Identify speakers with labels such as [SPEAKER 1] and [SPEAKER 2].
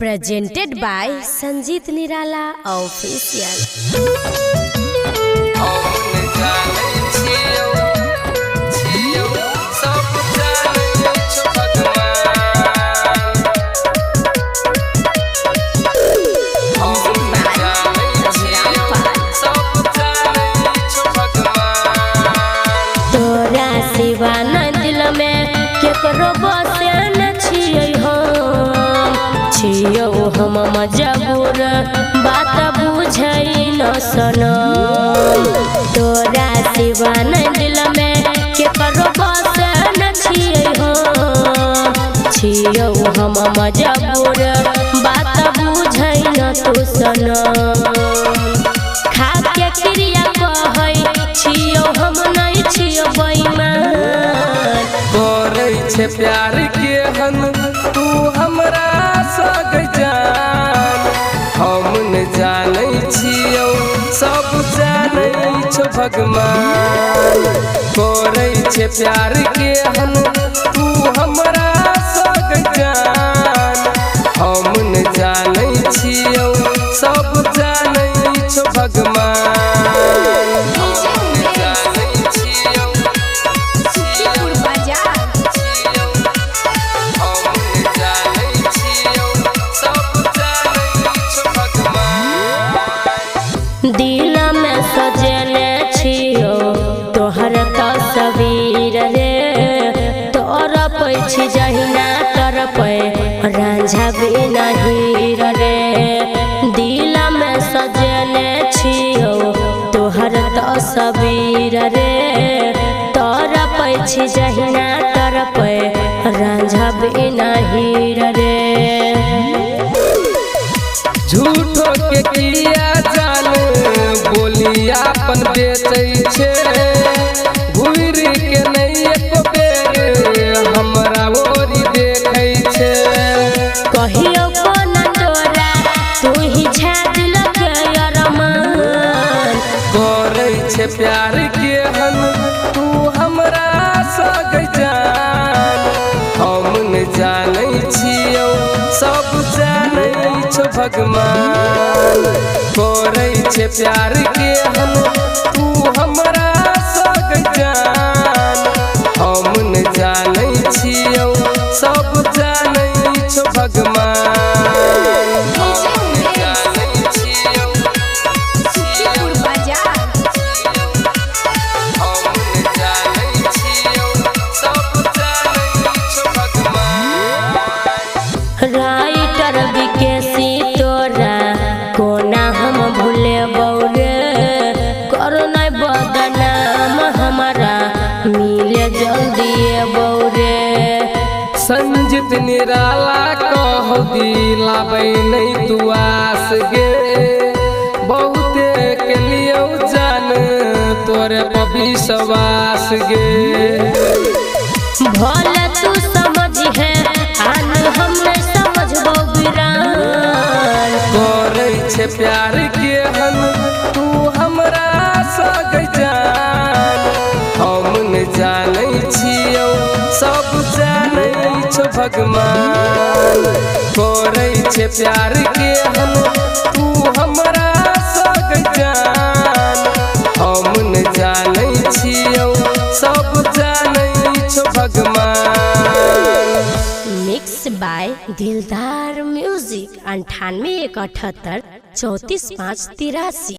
[SPEAKER 1] Presented by Sanjeet Nirala Official. तोरा सिवा न दिल में केकरो बसन छियो हम मजबूर बात बुझै न सनम। तोरा सिवा न दिल में केकरो बसन छियो हम मजबूर बात बुझै न तू सनम। खाके क्रिया कहै छियो हम नहीं छियो बेईमान।
[SPEAKER 2] करे छे प्यार के हन तू हमरा सग जान। हम न जानै छियो सब जानै छो भगवान। करे छे प्यार के हन तू हमरा सग जान। हम न जानै छियो सब जानै छो भगवान।
[SPEAKER 1] दिल में सजने छियो तोहर तस्वीर रे। तोर पैछि जहिना तर पे रांझा भी नहीं रे। दिल में सजने छियो तोहर तस्वीर रे। तोर पैछि जहिना तर पे रांझा भी नहीं रे।
[SPEAKER 2] झूठो के किया जान बोली अपन बेचै छे। घूर के नहीं एको बेर हमरा ओरी देखै छे।
[SPEAKER 1] कहियो कोना तोरा तू ही छाद लगे अरमान।
[SPEAKER 2] करे छे प्यार के हन तू हमरा सग जान। हम न जानै छियो सब जानै छो भगवान। करे छे प्यार के हन तू हमरा सग जान। हम न जानै छियो सब जानै छो भगवान।
[SPEAKER 1] राइटर विकेसी तोरा कोना हम भूले बौरे। करो नहीं बदनाम हमारा मिले जल्दी बौरे।
[SPEAKER 2] संजीत निराला कह दिलाबै नहीं तू आस गे। बहुते के लिए जान तोरे पर विश्वास गे।
[SPEAKER 1] भले तू समझ है आन हम नहीं समझबो बिरान।
[SPEAKER 2] करे छे प्यार के हन तू हमरा सग जान। हम न जानै छियो सब जानै छो भगवान। करे छे प्यार के हन तू हमरा सग जान। हम न जानै छियो सब जानै छो भगवान।
[SPEAKER 1] मिक्स बाय दिलदार म्यूजिक 98 178 34 5 83।